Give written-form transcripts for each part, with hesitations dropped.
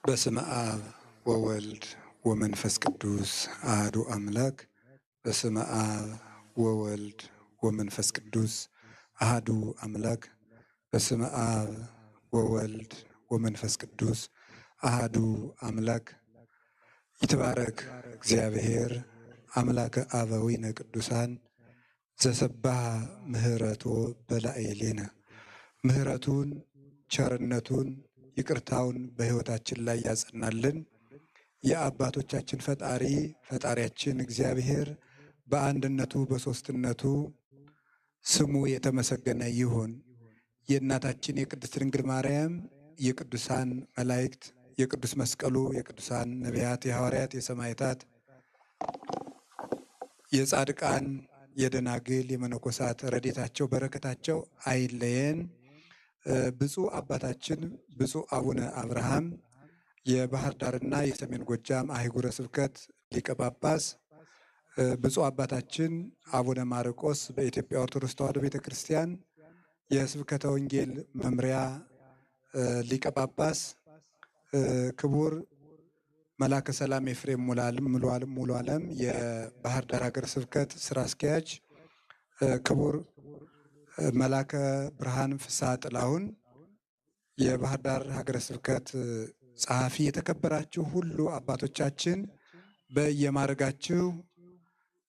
በስመ አብ ወወልድ ወመንፈስ ቅዱስ አሐዱ አምላክ። በስመ አብ ወወልድ ወመንፈስ ቅዱስ አሐዱ አምላክ። በስመ አብ ወወልድ ወመንፈስ ቅዱስ አሐዱ አምላክ። ይትባረክ እግዚአብሔር አምላከ አበዊነ ቅዱሳን ዘሰባህ ምህረቶ በላዕሌነ። ምህረቱን ቸርነቱን ይቅርታውን በሕይወታችን ላይ ያጸናልን የአባቶቻችን ፈጣሪያችን እግዚአብሔር በአንድነቱ በሦስትነቱ ስሙ የተመሰገነ ይሁን። የእናታችን የቅድስት ድንግል ማርያም የቅዱሳን መላእክት የቅዱስ መስቀሉ የቅዱሳን ነቢያት የሐዋርያት የሰማዕታት የጻድቃን የደናግል የመነኮሳት ረድኤታቸው በረከታቸው አይለየን። ብፁዕ አባታችን ብፁዕ አቡነ አብርሃም የባህር ዳርና የሰሜን ጎጃም አህጉረ ስብከት ሊቀ ጳጳስ፣ ብፁዕ አባታችን አቡነ ማርቆስ በኢትዮጵያ ኦርቶዶክስ ተዋሕዶ ቤተ ክርስቲያን የስብከተ ወንጌል መምሪያ ሊቀ ጳጳስ፣ ክቡር መላከ ሰላም ኤፍሬም ሙሉ ዓለም የባህር ዳር ሀገረ ስብከት ስራ አስኪያጅ፣ ክቡር መላከ ብርሃን ፍስሐ ጥላሁን የባህር ዳር ሀገረ ስብከት ጸሐፊ፣ የተከበራችሁ ሁሉ አባቶቻችን በየማዕረጋችሁ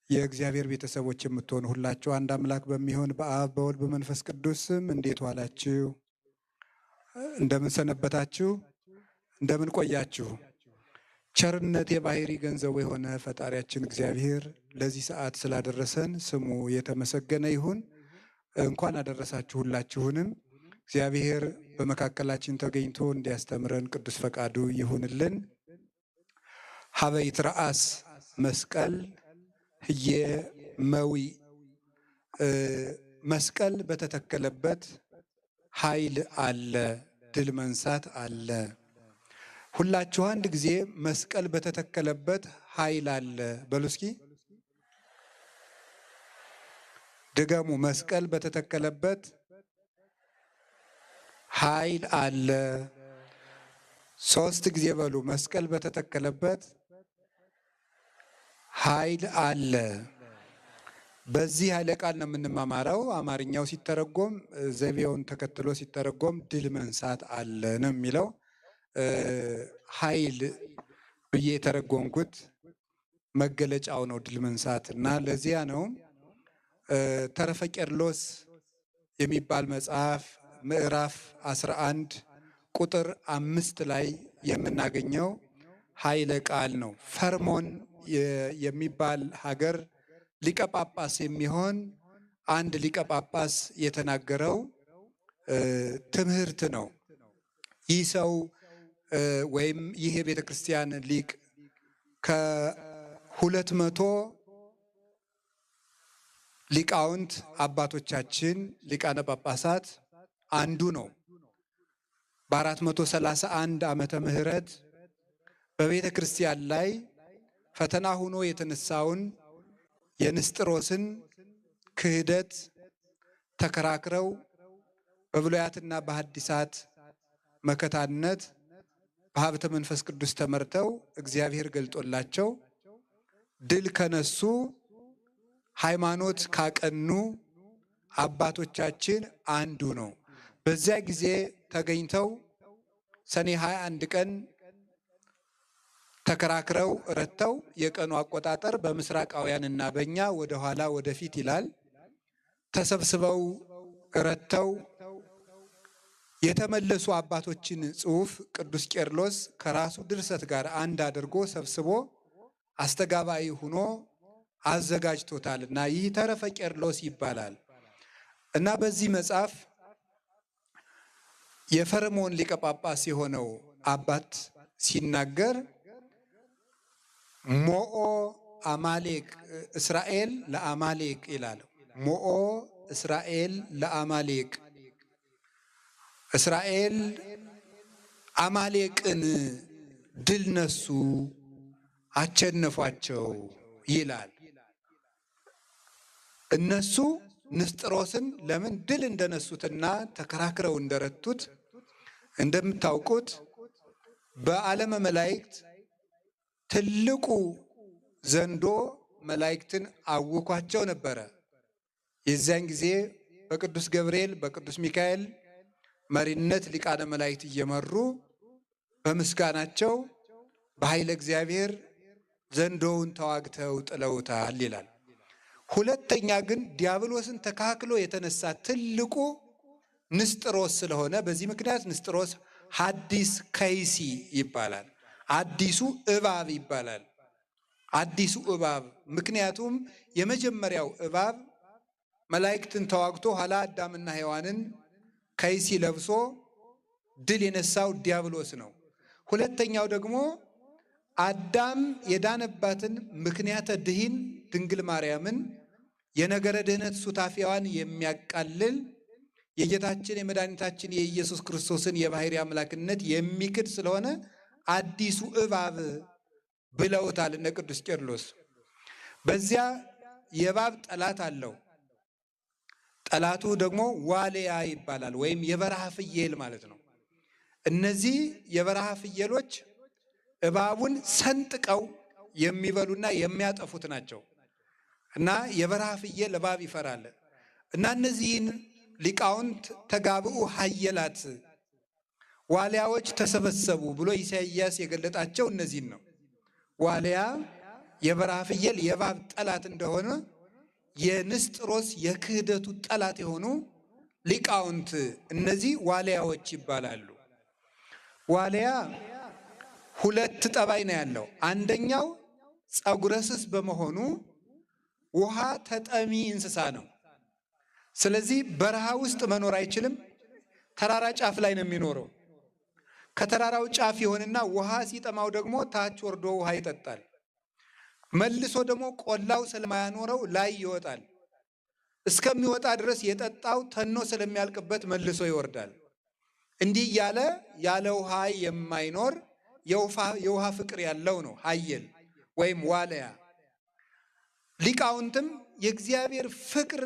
የእግዚአብሔር ቤተሰቦች የምትሆኑ ሁላችሁ አንድ አምላክ በሚሆን በአብ በወልድ በመንፈስ ቅዱስ ስም እንዴት ዋላችሁ? እንደምን ሰነበታችሁ? እንደምን ቆያችሁ? ቸርነት የባህሪ ገንዘቡ የሆነ ፈጣሪያችን እግዚአብሔር ለዚህ ሰዓት ስላደረሰን ስሙ የተመሰገነ ይሁን። እንኳን አደረሳችሁ ሁላችሁንም። እግዚአብሔር በመካከላችን ተገኝቶ እንዲያስተምረን ቅዱስ ፈቃዱ ይሁንልን። ሀበ ይትረአስ መስቀል ህየ መዊ፣ መስቀል በተተከለበት ኃይል አለ፣ ድል መንሳት አለ። ሁላችሁ አንድ ጊዜ መስቀል በተተከለበት ኃይል አለ በሉ እስኪ ድገሙ። መስቀል በተተከለበት ኃይል አለ። ሶስት ጊዜ በሉ። መስቀል በተተከለበት ኃይል አለ። በዚህ ኃይለ ቃል ነው የምንማማረው። አማርኛው ሲተረጎም ዘይቤውን ተከትሎ ሲተረጎም ድል መንሳት አለ ነው የሚለው። ኃይል ብዬ የተረጎምኩት መገለጫው ነው ድል መንሳት እና ለዚያ ነው ተረፈ ቄርሎስ የሚባል መጽሐፍ ምዕራፍ 11 ቁጥር 5 ላይ የምናገኘው ኃይለ ቃል ነው። ፈርሞን የሚባል ሀገር ሊቀ ጳጳስ የሚሆን አንድ ሊቀ ጳጳስ የተናገረው ትምህርት ነው። ይህ ሰው ወይም ይህ የቤተ ክርስቲያን ሊቅ ከ200 ሊቃውንት አባቶቻችን ሊቃነ ጳጳሳት አንዱ ነው። በ431 ዓመተ ምህረት በቤተ ክርስቲያን ላይ ፈተና ሆኖ የተነሳውን የንስጥሮስን ክህደት ተከራክረው በብሉያትና በሐዲሳት መከታነት በሀብተ መንፈስ ቅዱስ ተመርተው እግዚአብሔር ገልጦላቸው ድል ከነሱ ሃይማኖት ካቀኑ አባቶቻችን አንዱ ነው። በዚያ ጊዜ ተገኝተው ሰኔ 21 ቀን ተከራክረው ረተው፣ የቀኑ አቆጣጠር በምስራቃውያንና በእኛ ወደ ኋላ ወደፊት ይላል። ተሰብስበው ረተው የተመለሱ አባቶችን ጽሑፍ ቅዱስ ቄርሎስ ከራሱ ድርሰት ጋር አንድ አድርጎ ሰብስቦ አስተጋባይ ሆኖ አዘጋጅቶታል እና ይህ ተረፈ ቄርሎስ ይባላል። እና በዚህ መጽሐፍ የፈርሞን ሊቀ ጳጳስ የሆነው አባት ሲናገር ሞኦ አማሌቅ እስራኤል ለአማሌቅ ይላል። ሞኦ እስራኤል ለአማሌቅ፣ እስራኤል አማሌቅን ድል ነሱ፣ አቸነፏቸው ይላል። እነሱ ንስጥሮስን ለምን ድል እንደነሱትና ተከራክረው እንደረቱት እንደምታውቁት በዓለመ መላእክት ትልቁ ዘንዶ መላእክትን አውኳቸው ነበረ። የዚያን ጊዜ በቅዱስ ገብርኤል በቅዱስ ሚካኤል መሪነት ሊቃነ መላእክት እየመሩ በምስጋናቸው በኃይለ እግዚአብሔር ዘንዶውን ተዋግተው ጥለውታል ይላል። ሁለተኛ ግን ዲያብሎስን ተካክሎ የተነሳ ትልቁ ንስጥሮስ ስለሆነ በዚህ ምክንያት ንስጥሮስ ሐዲስ ከይሲ ይባላል። አዲሱ እባብ ይባላል። አዲሱ እባብ ምክንያቱም የመጀመሪያው እባብ መላእክትን ተዋግቶ ኋላ አዳምና ሔዋንን ከይሲ ለብሶ ድል የነሳው ዲያብሎስ ነው። ሁለተኛው ደግሞ አዳም የዳነባትን ምክንያተ ድኂን ድንግል ማርያምን የነገረ ድህነት ሱታፊያዋን የሚያቃልል የጌታችን የመድኃኒታችን የኢየሱስ ክርስቶስን የባሕርይ አምላክነት የሚክድ ስለሆነ አዲሱ እባብ ብለውታል እነ ቅዱስ ቄርሎስ። በዚያ የእባብ ጠላት አለው። ጠላቱ ደግሞ ዋልያ ይባላል፣ ወይም የበረሃ ፍየል ማለት ነው። እነዚህ የበረሃ ፍየሎች እባቡን ሰንጥቀው የሚበሉና የሚያጠፉት ናቸው እና የበረሃ ፍየል እባብ ይፈራል እና እነዚህን ሊቃውንት ተጋብኡ ኃየላት ዋልያዎች ተሰበሰቡ ብሎ ኢሳይያስ የገለጣቸው እነዚህን ነው። ዋልያ የበረሃ ፍየል የእባብ ጠላት እንደሆነ የንስጥሮስ የክህደቱ ጠላት የሆኑ ሊቃውንት እነዚህ ዋልያዎች ይባላሉ። ዋልያ ሁለት ጠባይ ነው ያለው። አንደኛው ፀጉረ ስስ በመሆኑ ውሃ ተጠሚ እንስሳ ነው። ስለዚህ በረሃ ውስጥ መኖር አይችልም። ተራራ ጫፍ ላይ ነው የሚኖረው። ከተራራው ጫፍ ይሆንና ውሃ ሲጠማው ደግሞ ታች ወርዶ ውሃ ይጠጣል። መልሶ ደግሞ ቆላው ስለማያኖረው ላይ ይወጣል። እስከሚወጣ ድረስ የጠጣው ተኖ ስለሚያልቅበት መልሶ ይወርዳል። እንዲህ እያለ ያለ ውሃ የማይኖር የውሃ ፍቅር ያለው ነው ኃየል ወይም ዋልያ። ሊቃውንትም የእግዚአብሔር ፍቅር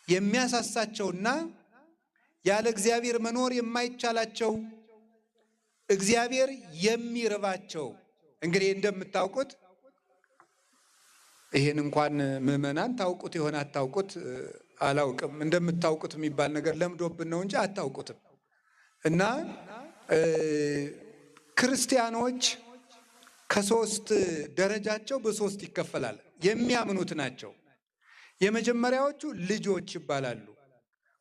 የሚያሳሳቸውና ያለ እግዚአብሔር መኖር የማይቻላቸው እግዚአብሔር የሚርባቸው። እንግዲህ እንደምታውቁት ይሄን እንኳን ምዕመናን ታውቁት ይሆን አታውቁት አላውቅም። እንደምታውቁት የሚባል ነገር ለምዶብን ነው እንጂ አታውቁትም። እና ክርስቲያኖች ከሶስት ደረጃቸው በሶስት ይከፈላል። የሚያምኑት ናቸው። የመጀመሪያዎቹ ልጆች ይባላሉ።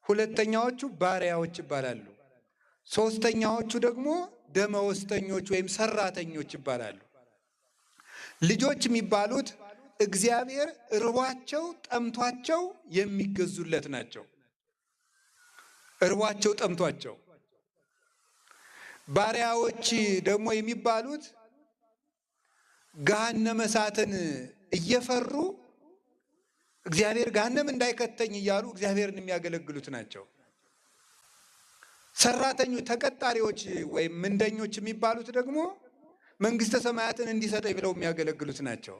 ሁለተኛዎቹ ባሪያዎች ይባላሉ። ሶስተኛዎቹ ደግሞ ደመወዝተኞች ወይም ሰራተኞች ይባላሉ። ልጆች የሚባሉት እግዚአብሔር እርቧቸው ጠምቷቸው የሚገዙለት ናቸው። እርቧቸው ጠምቷቸው። ባሪያዎች ደግሞ የሚባሉት ገሃነመ እሳትን እየፈሩ እግዚአብሔር ገሃነም እንዳይከተኝ እያሉ እግዚአብሔርን የሚያገለግሉት ናቸው። ሰራተኞች ተቀጣሪዎች ወይም ምንደኞች የሚባሉት ደግሞ መንግስተ ሰማያትን እንዲሰጠኝ ብለው የሚያገለግሉት ናቸው።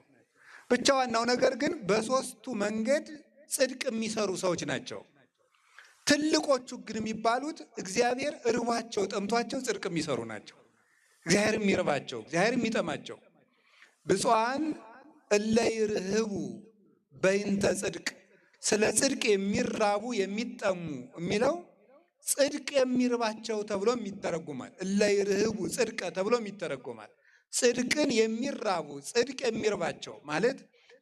ብቻ ዋናው ነገር ግን በሶስቱ መንገድ ጽድቅ የሚሰሩ ሰዎች ናቸው። ትልቆቹ ግን የሚባሉት እግዚአብሔር እርቧቸው ጠምቷቸው ጽድቅ የሚሰሩ ናቸው። እግዚአብሔር የሚርባቸው፣ እግዚአብሔር የሚጠማቸው። ብፁዓን እለ ይርህቡ በይንተ ጽድቅ፣ ስለ ጽድቅ የሚራቡ የሚጠሙ የሚለው ጽድቅ የሚርባቸው ተብሎ ይተረጎማል። እለ ይርህቡ ጽድቀ ተብሎ ይተረጎማል። ጽድቅን የሚራቡ ጽድቅ የሚርባቸው ማለት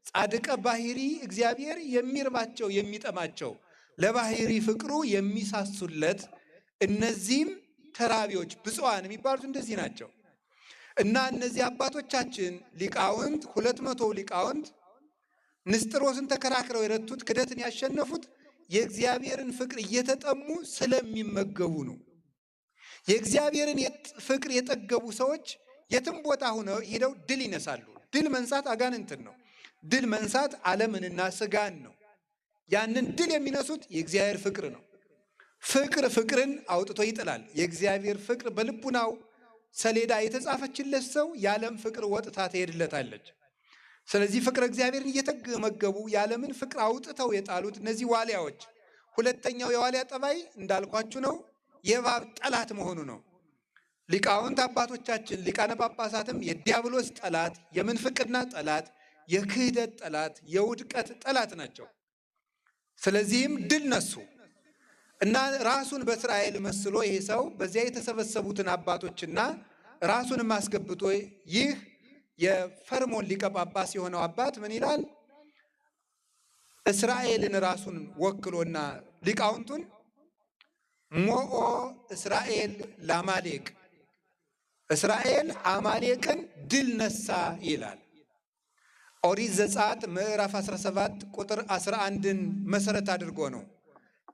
ጻድቀ ባሕሪ እግዚአብሔር የሚርባቸው የሚጠማቸው ለባሕሪ ፍቅሩ የሚሳሱለት እነዚህም ተራቢዎች ብፁዓን የሚባሉት እንደዚህ ናቸው። እና እነዚህ አባቶቻችን ሊቃውንት 200 ሊቃውንት ንስጥሮስን ተከራክረው የረቱት ክደትን ያሸነፉት የእግዚአብሔርን ፍቅር እየተጠሙ ስለሚመገቡ ነው። የእግዚአብሔርን ፍቅር የጠገቡ ሰዎች የትም ቦታ ሆነው ሄደው ድል ይነሳሉ። ድል መንሳት አጋንንትን ነው። ድል መንሳት ዓለምንና ስጋን ነው። ያንን ድል የሚነሱት የእግዚአብሔር ፍቅር ነው። ፍቅር ፍቅርን አውጥቶ ይጥላል። የእግዚአብሔር ፍቅር በልቡናው ሰሌዳ የተጻፈችለት ሰው የዓለም ፍቅር ወጥታ ትሄድለታለች። ስለዚህ ፍቅር እግዚአብሔርን እየተመገቡ የዓለምን ፍቅር አውጥተው የጣሉት እነዚህ ዋልያዎች። ሁለተኛው የዋልያ ጠባይ እንዳልኳችሁ ነው፣ የእባብ ጠላት መሆኑ ነው። ሊቃውንት አባቶቻችን ሊቃነ ጳጳሳትም የዲያብሎስ ጠላት፣ የምንፍቅና ጠላት፣ የክህደት ጠላት፣ የውድቀት ጠላት ናቸው። ስለዚህም ድል ነሱ እና ራሱን በእስራኤል መስሎ ይሄ ሰው በዚያ የተሰበሰቡትን አባቶችና ራሱንም አስገብቶ ይህ የፈርሞን ሊቀ ጳጳስ የሆነው አባት ምን ይላል? እስራኤልን ራሱን ወክሎና ሊቃውንቱን ሞኦ እስራኤል ለአማሌቅ፣ እስራኤል አማሌቅን ድል ነሳ ይላል። ኦሪት ዘጸአት ምዕራፍ 17 ቁጥር 11ን መሰረት አድርጎ ነው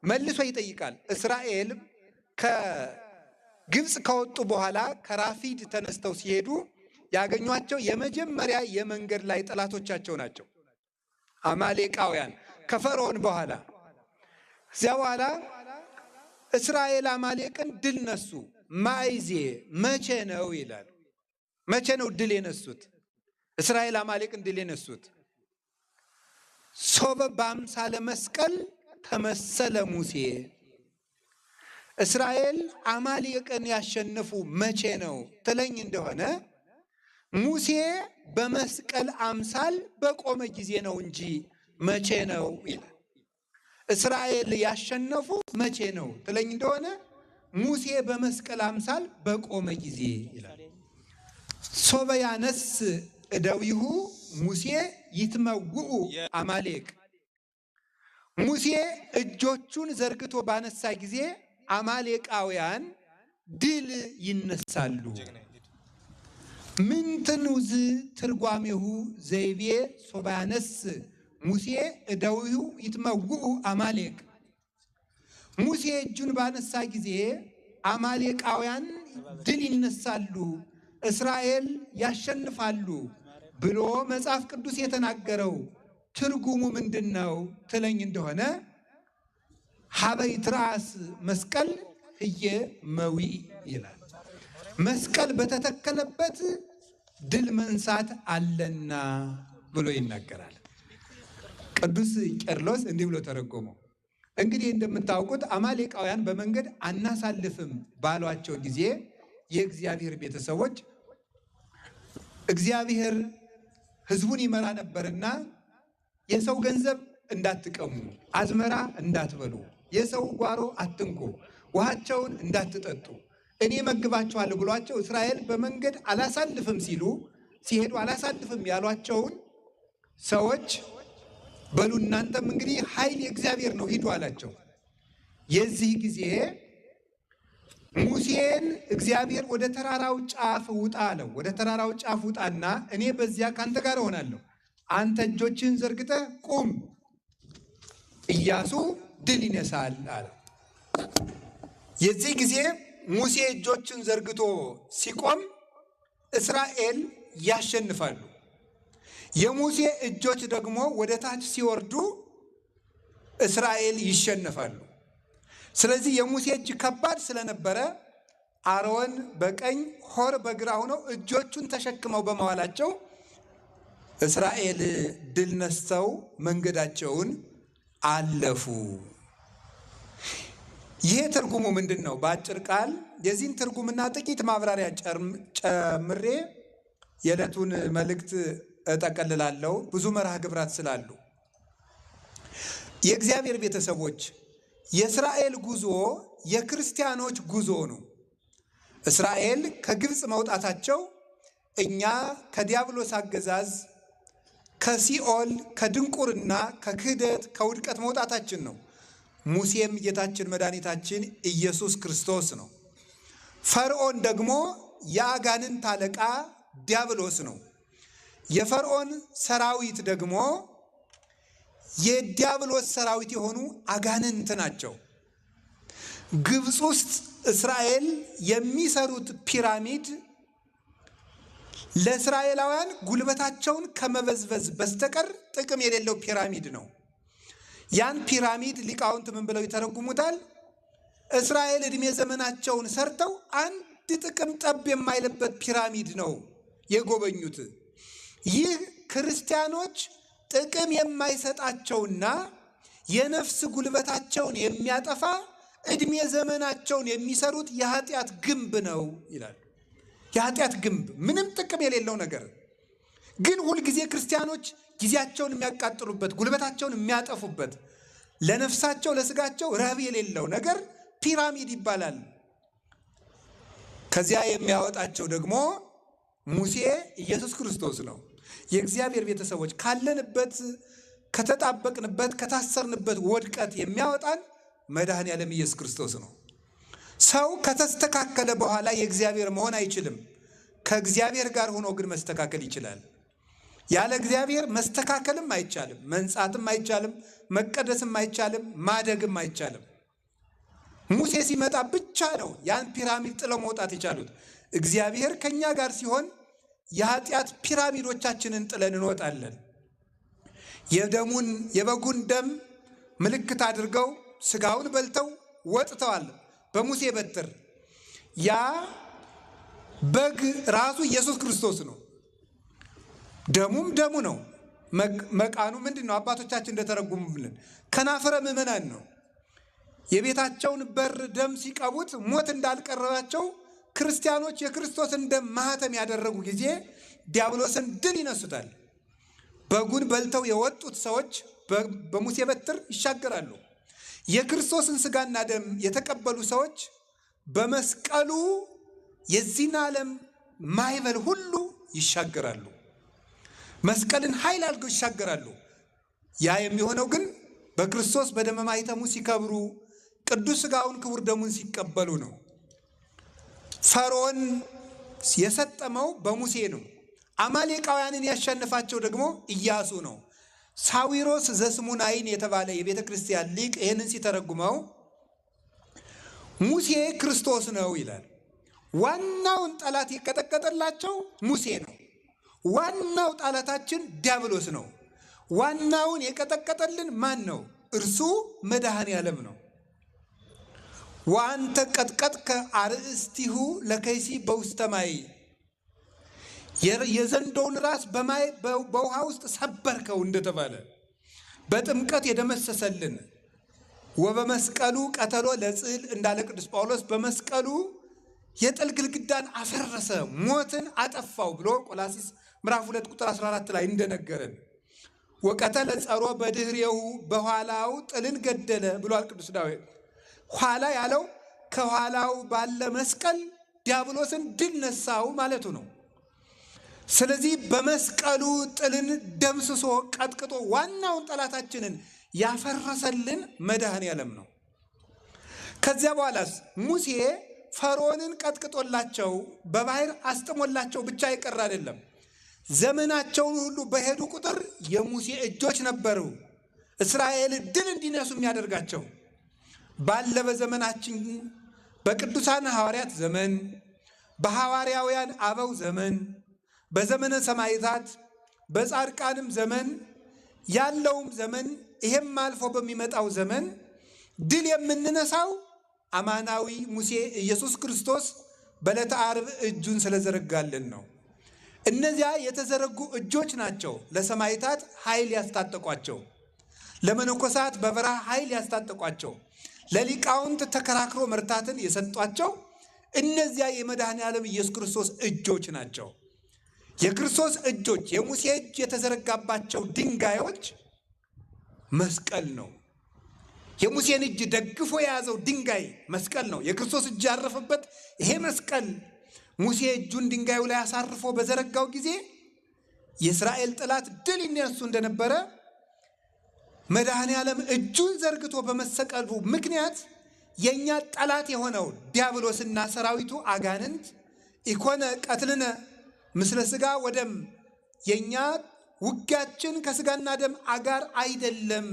መልሶ ይጠይቃል። እስራኤል ከግብፅ ከወጡ በኋላ ከራፊድ ተነስተው ሲሄዱ ያገኟቸው የመጀመሪያ የመንገድ ላይ ጠላቶቻቸው ናቸው አማሌቃውያን ከፈርዖን በኋላ። እዚያ በኋላ እስራኤል አማሌቅን ድል ነሱ። ማይዜ መቼ ነው ይላል። መቼ ነው ድል የነሱት? እስራኤል አማሌቅን ድል የነሱት ሶበ በአምሳለ መስቀል ተመሰለ ሙሴ። እስራኤል አማሌቅን ያሸነፉ መቼ ነው ትለኝ እንደሆነ ሙሴ በመስቀል አምሳል በቆመ ጊዜ ነው እንጂ መቼ ነው ይላል። እስራኤል ያሸነፉ መቼ ነው ትለኝ እንደሆነ ሙሴ በመስቀል አምሳል በቆመ ጊዜ ይላል። ሶበ ያነስ እደዊሁ ሙሴ ይትመውኡ አማሌቅ። ሙሴ እጆቹን ዘርግቶ ባነሳ ጊዜ አማሌቃውያን ድል ይነሳሉ። ምንትኑዝ ትርጓሜሁ ዘይቤ ሶበ ያነስ ሙሴ እደዊሁ ይትመውኡ አማሌቅ። ሙሴ እጁን ባነሳ ጊዜ አማሌቃውያን ድል ይነሳሉ፣ እስራኤል ያሸንፋሉ ብሎ መጽሐፍ ቅዱስ የተናገረው ትርጉሙ ምንድን ነው ትለኝ እንደሆነ ሀበይት ራስ መስቀል ህየ መዊዕ ይላል። መስቀል በተተከለበት ድል መንሳት አለና ብሎ ይናገራል። ቅዱስ ቄርሎስ እንዲህ ብሎ ተረጎመው። እንግዲህ እንደምታውቁት አማሌቃውያን በመንገድ አናሳልፍም ባሏቸው ጊዜ የእግዚአብሔር ቤተሰቦች እግዚአብሔር ሕዝቡን ይመራ ነበርና የሰው ገንዘብ እንዳትቀሙ፣ አዝመራ እንዳትበሉ፣ የሰው ጓሮ አትንኩ፣ ውሃቸውን እንዳትጠጡ እኔ መግባቸዋለሁ ብሏቸው እስራኤል በመንገድ አላሳልፍም ሲሄዱ አላሳልፍም ያሏቸውን ሰዎች በሉ እናንተም እንግዲህ ኃይል የእግዚአብሔር ነው ሂዱ አላቸው። የዚህ ጊዜ ሙሴን እግዚአብሔር ወደ ተራራው ጫፍ ውጣ አለው። ወደ ተራራው ጫፍ ውጣና እኔ በዚያ ካንተ ጋር እሆናለሁ፣ አንተ እጆችህን ዘርግተህ ቁም፣ ኢያሱ ድል ይነሳል አለው። የዚህ ጊዜ ሙሴ እጆችን ዘርግቶ ሲቆም እስራኤል ያሸንፋሉ። የሙሴ እጆች ደግሞ ወደ ታች ሲወርዱ እስራኤል ይሸነፋሉ። ስለዚህ የሙሴ እጅ ከባድ ስለነበረ አሮን በቀኝ ሆር በግራ ሆነው እጆቹን ተሸክመው በመዋላቸው እስራኤል ድል ነስተው መንገዳቸውን አለፉ። ይሄ ትርጉሙ ምንድን ነው? በአጭር ቃል የዚህን ትርጉምና ጥቂት ማብራሪያ ጨምሬ የዕለቱን መልእክት እጠቀልላለሁ። ብዙ መርሃ ግብራት ስላሉ የእግዚአብሔር ቤተሰቦች የእስራኤል ጉዞ የክርስቲያኖች ጉዞ ነው። እስራኤል ከግብፅ መውጣታቸው እኛ ከዲያብሎስ አገዛዝ፣ ከሲኦል፣ ከድንቁርና፣ ከክህደት፣ ከውድቀት መውጣታችን ነው። ሙሴም ጌታችን መድኃኒታችን ኢየሱስ ክርስቶስ ነው። ፈርዖን ደግሞ የአጋንንት አለቃ ዲያብሎስ ነው። የፈርዖን ሰራዊት ደግሞ የዲያብሎስ ሰራዊት የሆኑ አጋንንት ናቸው። ግብፅ ውስጥ እስራኤል የሚሰሩት ፒራሚድ ለእስራኤላውያን ጉልበታቸውን ከመበዝበዝ በስተቀር ጥቅም የሌለው ፒራሚድ ነው። ያን ፒራሚድ ሊቃውንት ምን ብለው ይተረጉሙታል? እስራኤል ዕድሜ ዘመናቸውን ሰርተው አንድ ጥቅም ጠብ የማይልበት ፒራሚድ ነው የጎበኙት። ይህ ክርስቲያኖች ጥቅም የማይሰጣቸውና የነፍስ ጉልበታቸውን የሚያጠፋ ዕድሜ ዘመናቸውን የሚሰሩት የኃጢአት ግንብ ነው ይላል። የኃጢአት ግንብ ምንም ጥቅም የሌለው ነገር ግን ሁልጊዜ ክርስቲያኖች ጊዜያቸውን የሚያቃጥሉበት ጉልበታቸውን የሚያጠፉበት ለነፍሳቸው ለስጋቸው ረብ የሌለው ነገር ፒራሚድ ይባላል። ከዚያ የሚያወጣቸው ደግሞ ሙሴ ኢየሱስ ክርስቶስ ነው። የእግዚአብሔር ቤተሰቦች ካለንበት ከተጣበቅንበት ከታሰርንበት ወድቀት የሚያወጣን መድኃኔ ዓለም ኢየሱስ ክርስቶስ ነው። ሰው ከተስተካከለ በኋላ የእግዚአብሔር መሆን አይችልም። ከእግዚአብሔር ጋር ሆኖ ግን መስተካከል ይችላል። ያለ እግዚአብሔር መስተካከልም አይቻልም፣ መንጻትም አይቻልም፣ መቀደስም አይቻልም፣ ማደግም አይቻልም። ሙሴ ሲመጣ ብቻ ነው ያን ፒራሚድ ጥለው መውጣት የቻሉት። እግዚአብሔር ከኛ ጋር ሲሆን የኃጢአት ፒራሚዶቻችንን ጥለን እንወጣለን። የበጉን ደም ምልክት አድርገው ስጋውን በልተው ወጥተዋል በሙሴ በትር። ያ በግ ራሱ ኢየሱስ ክርስቶስ ነው። ደሙም ደሙ ነው። መቃኑ ምንድን ነው? አባቶቻችን እንደተረጉሙልን ከናፈረ ምዕመናን ነው። የቤታቸውን በር ደም ሲቀቡት ሞት እንዳልቀረባቸው ክርስቲያኖች የክርስቶስን ደም ማህተም ያደረጉ ጊዜ ዲያብሎስን ድል ይነሱታል። በጉን በልተው የወጡት ሰዎች በሙሴ በትር ይሻገራሉ። የክርስቶስን ስጋና ደም የተቀበሉ ሰዎች በመስቀሉ የዚህን ዓለም ማይበል ሁሉ ይሻገራሉ። መስቀልን ኃይል አድርገው ይሻገራሉ። ያ የሚሆነው ግን በክርስቶስ በደመ ማኅተሙ ሲከብሩ ቅዱስ ስጋውን ክቡር ደሙን ሲቀበሉ ነው። ፈርዖን የሰጠመው በሙሴ ነው። አማሌቃውያንን ያሸነፋቸው ደግሞ ኢያሱ ነው። ሳዊሮስ ዘስሙናይን የተባለ የቤተ ክርስቲያን ሊቅ ይህንን ሲተረጉመው ሙሴ ክርስቶስ ነው ይላል። ዋናውን ጠላት የቀጠቀጠላቸው ሙሴ ነው። ዋናው ጠላታችን ዲያብሎስ ነው። ዋናውን የቀጠቀጠልን ማን ነው? እርሱ መድኃኔ ዓለም ነው። ወአንተ ቀጥቀጥከ አርእስቲሁ ለከይሲ በውስተ ማይ፣ የዘንዶውን ራስ በውሃ ውስጥ ሰበርከው እንደተባለ በጥምቀት የደመሰሰልን ወበመስቀሉ ቀተሎ ለጽል እንዳለ ቅዱስ ጳውሎስ በመስቀሉ የጥል ግድግዳን አፈረሰ፣ ሞትን አጠፋው ብሎ ቆላስይስ ምዕራፍ 2 ቁጥር 14 ላይ እንደነገረን ወቀተለ ጸሮ በድህሬው በኋላው ጥልን ገደለ ብሏል ቅዱስ ዳዊት። ኋላ ያለው ከኋላው ባለ መስቀል ዲያብሎስን ድል ነሳው ማለቱ ነው። ስለዚህ በመስቀሉ ጥልን ደምስሶ ቀጥቅጦ ዋናውን ጠላታችንን ያፈረሰልን መድኃኔ ዓለም ነው። ከዚያ በኋላስ ሙሴ ፈርዖንን ቀጥቅጦላቸው በባህር አስጥሞላቸው ብቻ ይቀር አይደለም። ዘመናቸውን ሁሉ በሄዱ ቁጥር የሙሴ እጆች ነበሩ እስራኤል ድል እንዲነሱ የሚያደርጋቸው። ባለ በዘመናችን በቅዱሳን ሐዋርያት ዘመን፣ በሐዋርያውያን አበው ዘመን፣ በዘመነ ሰማዕታት፣ በጻድቃንም ዘመን ያለውም ዘመን ይሄም አልፎ በሚመጣው ዘመን ድል የምንነሳው አማናዊ ሙሴ ኢየሱስ ክርስቶስ በዕለተ ዓርብ እጁን ስለዘረጋልን ነው። እነዚያ የተዘረጉ እጆች ናቸው ለሰማዕታት ኃይል ያስታጠቋቸው፣ ለመነኮሳት በበረሃ ኃይል ያስታጠቋቸው፣ ለሊቃውንት ተከራክሮ መርታትን የሰጧቸው እነዚያ የመድኃኔ ዓለም ኢየሱስ ክርስቶስ እጆች ናቸው። የክርስቶስ እጆች የሙሴ እጅ የተዘረጋባቸው ድንጋዮች መስቀል ነው። የሙሴን እጅ ደግፎ የያዘው ድንጋይ መስቀል ነው። የክርስቶስ እጅ ያረፈበት ይሄ መስቀል ሙሴ እጁን ድንጋዩ ላይ አሳርፎ በዘረጋው ጊዜ የእስራኤል ጠላት ድል ይነሱ እንደነበረ መድኃኔ ዓለም እጁን ዘርግቶ በመሰቀሉ ምክንያት የኛ ጠላት የሆነው ዲያብሎስና ሰራዊቱ አጋንንት ኢኮነ ቀትልነ ምስለ ሥጋ ወደም፣ የኛ ውጊያችን ከሥጋና ደም አጋር አይደለም፣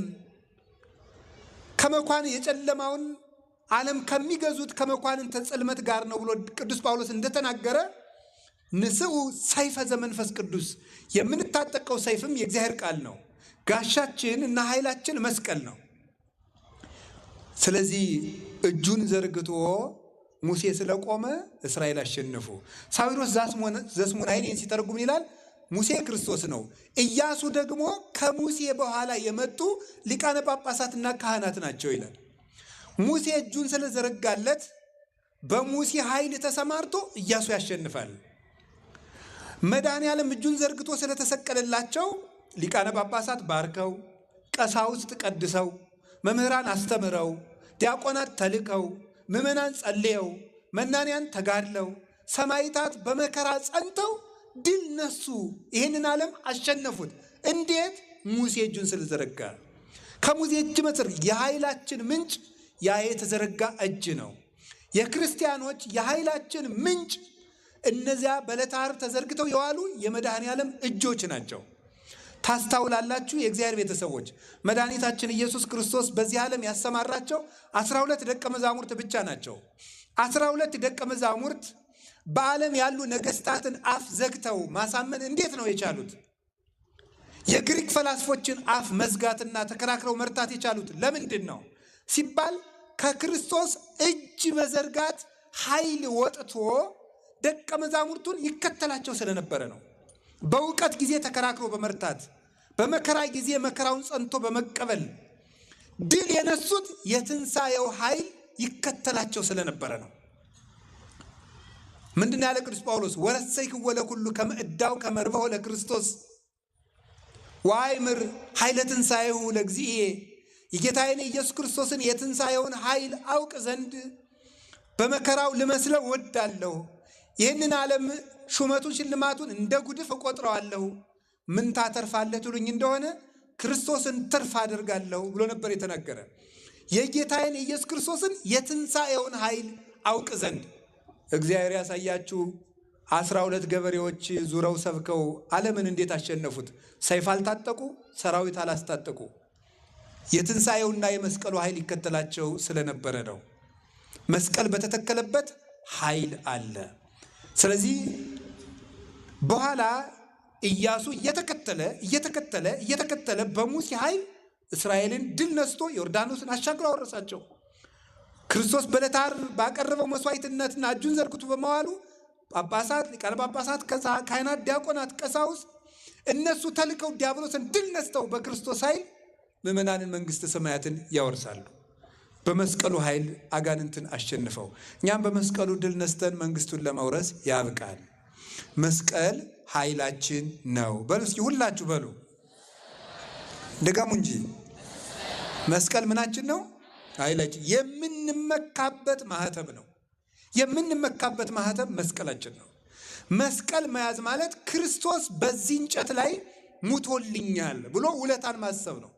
ከመኳን የጨለማውን ዓለም ከሚገዙት ከመኳንንተ ጽልመት ጋር ነው ብሎ ቅዱስ ጳውሎስ እንደተናገረ ንስኡ ሰይፈ ዘመንፈስ ቅዱስ፣ የምንታጠቀው ሰይፍም የእግዚአብሔር ቃል ነው። ጋሻችን እና ኃይላችን መስቀል ነው። ስለዚህ እጁን ዘርግቶ ሙሴ ስለቆመ እስራኤል አሸነፉ። ሳዊሮስ ዘስሙናይን ሲተረጉም ይላል ሙሴ ክርስቶስ ነው፣ ኢያሱ ደግሞ ከሙሴ በኋላ የመጡ ሊቃነ ጳጳሳትና ካህናት ናቸው ይላል። ሙሴ እጁን ስለዘረጋለት በሙሴ ኃይል ተሰማርቶ ኢያሱ ያሸንፋል። መድኃኔዓለም እጁን ዘርግቶ ስለተሰቀለላቸው ሊቃነ ጳጳሳት ባርከው፣ ቀሳውስት ቀድሰው፣ መምህራን አስተምረው፣ ዲያቆናት ተልከው፣ ምዕመናን ጸልየው፣ መናንያን ተጋድለው፣ ሰማዕታት በመከራ ጸንተው ድል ነሱ። ይህንን ዓለም አሸነፉት። እንዴት? ሙሴ እጁን ስለዘረጋ። ከሙሴ እጅ መዘርግ የኃይላችን ምንጭ ያ የተዘረጋ እጅ ነው። የክርስቲያኖች የኃይላችን ምንጭ እነዚያ በዕለተ ዓርብ ተዘርግተው የዋሉ የመድኃኔዓለም እጆች ናቸው። ታስታውላላችሁ የእግዚአብሔር ቤተሰቦች፣ መድኃኒታችን ኢየሱስ ክርስቶስ በዚህ ዓለም ያሰማራቸው 12 ደቀ መዛሙርት ብቻ ናቸው። 12 ደቀ መዛሙርት በዓለም ያሉ ነገሥታትን አፍ ዘግተው ማሳመን እንዴት ነው የቻሉት? የግሪክ ፈላስፎችን አፍ መዝጋትና ተከራክረው መርታት የቻሉት ለምንድን ነው ሲባል ከክርስቶስ እጅ መዘርጋት ኃይል ወጥቶ ደቀ መዛሙርቱን ይከተላቸው ስለነበረ ነው። በእውቀት ጊዜ ተከራክሮ በመርታት በመከራ ጊዜ መከራውን ጸንቶ በመቀበል ድል የነሱት የትንሣኤው ኃይል ይከተላቸው ስለነበረ ነው። ምንድን ያለ ቅዱስ ጳውሎስ ወረሰይክዎ ለኩሉ ከመ እዳው ከመ ርበሆ ለክርስቶስ ወአእምር ኃይለ ትንሣኤሁ ለእግዚእየ። የጌታዬን ኢየሱስ ክርስቶስን የትንሣኤውን ኃይል አውቅ ዘንድ በመከራው ልመስለው እወዳለሁ። ይህንን ዓለም ሹመቱን ሽልማቱን እንደ ጉድፍ እቆጥረዋለሁ። ምን ታተርፋለህ ትሉኝ እንደሆነ ክርስቶስን ትርፍ አደርጋለሁ ብሎ ነበር የተናገረ። የጌታዬን ኢየሱስ ክርስቶስን የትንሣኤውን ኃይል አውቅ ዘንድ እግዚአብሔር ያሳያችሁ። 12 ገበሬዎች ዙረው ሰብከው ዓለምን እንዴት አሸነፉት? ሰይፍ አልታጠቁ፣ ሰራዊት አላስታጠቁ። የትንሣኤውና የመስቀሉ ኃይል ይከተላቸው ስለነበረ ነው። መስቀል በተተከለበት ኃይል አለ። ስለዚህ በኋላ ኢያሱ እየተከተለ በሙሴ ኃይል እስራኤልን ድል ነስቶ ዮርዳኖስን አሻግሮ አወረሳቸው። ክርስቶስ በዕለተ ዓርብ ባቀረበው መስዋዕትነትና እጁን ዘርግቶ በመዋሉ ጳጳሳት፣ ሊቃነ ጳጳሳት፣ ካህናት፣ ዲያቆናት፣ ቀሳውስት እነሱ ተልከው ዲያብሎስን ድል ነስተው በክርስቶስ ኃይል ምዕመናንን መንግሥተ ሰማያትን ያወርሳሉ። በመስቀሉ ኃይል አጋንንትን አሸንፈው እኛም በመስቀሉ ድል ነስተን መንግሥቱን ለመውረስ ያብቃል። መስቀል ኃይላችን ነው። በሉ እስኪ ሁላችሁ በሉ፣ ደጋሙ እንጂ መስቀል ምናችን ነው? ኃይላችን። የምንመካበት ማህተም ነው። የምንመካበት ማህተም መስቀላችን ነው። መስቀል መያዝ ማለት ክርስቶስ በዚህ እንጨት ላይ ሙቶልኛል ብሎ ውለታን ማሰብ ነው።